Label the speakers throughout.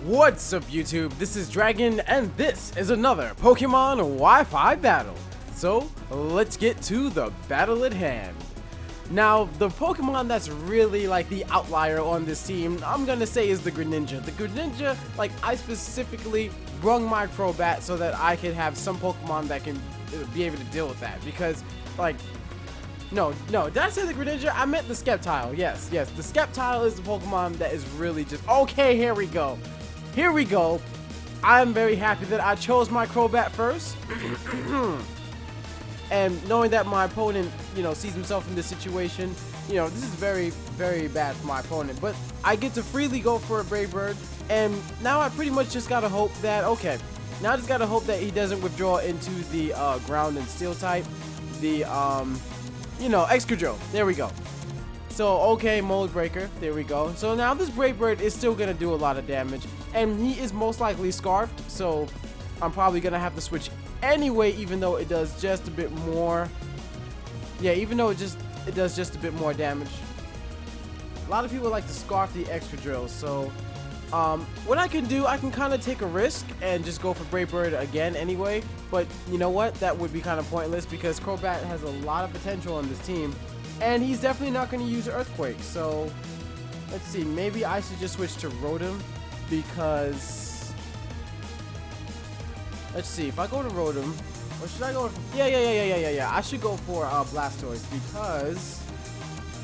Speaker 1: What's up YouTube, this is Dragon and this is another Pokemon Wi-Fi battle. So let's get to the battle at hand. Now the Pokemon that's really like the outlier on this team, I'm gonna say is the Greninja. The Greninja, like I specifically brung my Crobat so that I could have some Pokemon that can be able to deal with that, because like No, did I say the Greninja? I meant the Sceptile. Yes, the Sceptile is the Pokemon that is really just... Okay, here we go. I'm very happy that I chose my Crobat first. And knowing that my opponent, sees himself in this situation, this is very, very bad for my opponent. But I get to freely go for a Brave Bird, and now I pretty much just gotta hope that... Okay, now I just gotta hope that he doesn't withdraw into the Ground and Steel type. The, Excadrill. There we go. So, okay, Mold Breaker. There we go. So now this Brave Bird is still going to do a lot of damage. And he is most likely Scarfed. So I'm probably going to have to switch anyway, even though it does just a bit more. Yeah, even though it does just a bit more damage. A lot of people like to Scarf the Excadrill. So what I can do, I can kind of take a risk and just go for Brave Bird again anyway. But you know what? That would be kind of pointless because Crobat has a lot of potential on this team. And he's definitely not going to use Earthquake. So let's see. Maybe I should just switch to Rotom because... Let's see. If I go to Rotom... Or should I go for... Yeah. I should go for Blastoise because...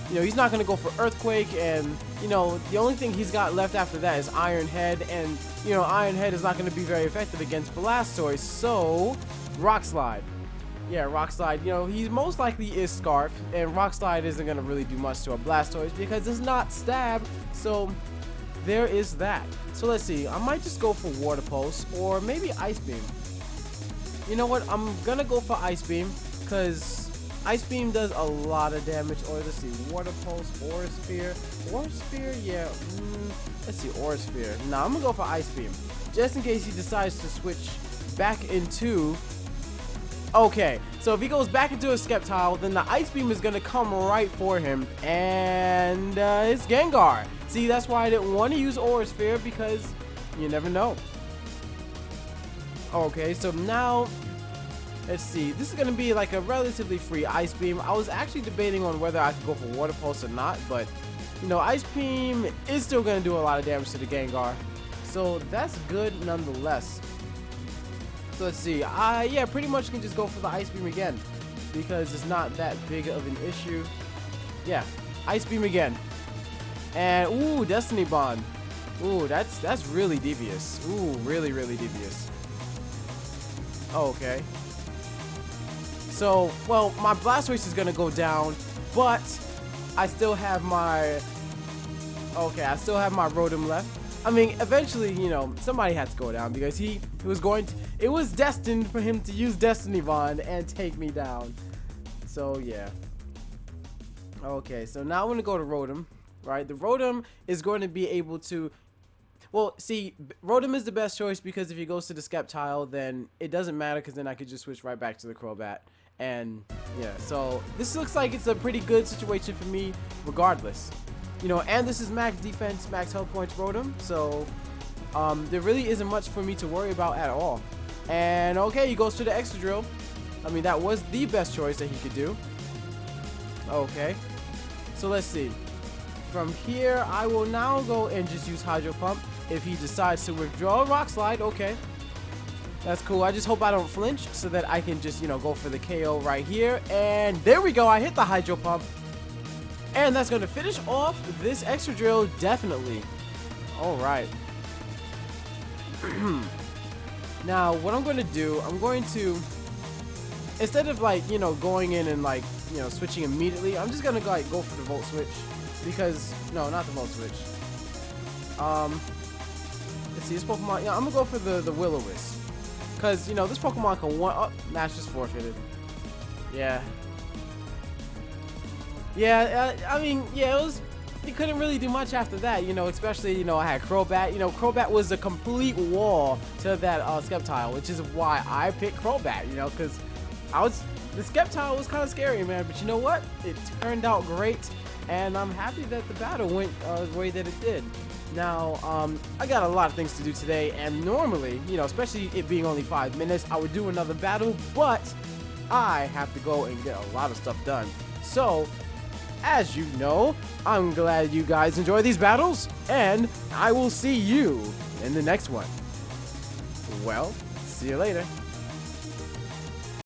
Speaker 1: he's not going to go for Earthquake, and, the only thing he's got left after that is Iron Head, and, Iron Head is not going to be very effective against Blastoise, so Rock Slide. Yeah, Rock Slide, he most likely is Scarf, and Rock Slide isn't going to really do much to a Blastoise because it's not Stab, so there is that. So let's see, I might just go for Water Pulse, or maybe Ice Beam. You know what, I'm going to go for Ice Beam, because... Ice Beam does a lot of damage. Or let's see, Water Pulse, Aura Sphere. Aura Sphere, yeah. Let's see, Aura Sphere. Nah, I'm gonna go for Ice Beam, just in case he decides to switch back into... Okay, so if he goes back into a Sceptile, then the Ice Beam is gonna come right for him, and it's Gengar. See, that's why I didn't want to use Aura Sphere, because you never know. Okay, so now... Let's see, this is going to be like a relatively free Ice Beam. I was actually debating on whether I could go for Water Pulse or not, but, Ice Beam is still going to do a lot of damage to the Gengar. So that's good nonetheless. So let's see, yeah, pretty much can just go for the Ice Beam again, because it's not that big of an issue. Yeah, Ice Beam again. And, ooh, Destiny Bond. Ooh, that's really devious. Ooh, really, really devious. Oh, okay. So, well, my Blastoise is going to go down, but I still have my... Okay, I still have my Rotom left. I mean, eventually, somebody had to go down because it was destined for him to use Destiny Bond and take me down. So, yeah. Okay, so now I'm going to go to Rotom, right? The Rotom is going to be able to... Well, see, Rotom is the best choice because if he goes to the Sceptile, then it doesn't matter because then I could just switch right back to the Crobat. And yeah, so this looks like it's a pretty good situation for me regardless. And this is max defense, max health points Rotom, so there really isn't much for me to worry about at all. And okay, he goes to the Excadrill. I mean, that was the best choice that he could do. Okay, so let's see. From here, I will now go and just use Hydro Pump. If he decides to withdraw Rock Slide, okay. That's cool. I just hope I don't flinch so that I can just, go for the KO right here. And there we go. I hit the Hydro Pump. And that's going to finish off this Excadrill definitely. All right. Now, what I'm going to do, I'm going to, instead of going in and switching immediately, I'm just going to go for the Volt Switch. Because, no, not the Volt Switch. Let's see, this Pokemon, I'm going to go for the Will-O-Wisp. Because, this Pokemon can match just forfeited. Yeah. Yeah, I mean, yeah, it couldn't really do much after that, especially, I had Crobat. Crobat was a complete wall to that Sceptile, which is why I picked Crobat, because the Sceptile was kind of scary, man. But you know what? It turned out great, and I'm happy that the battle went the way that it did. Now, I got a lot of things to do today, and normally, you know, especially it being only 5 minutes, I would do another battle, but I have to go and get a lot of stuff done. So, as you know, I'm glad you guys enjoy these battles, and I will see you in the next one. Well, see you later.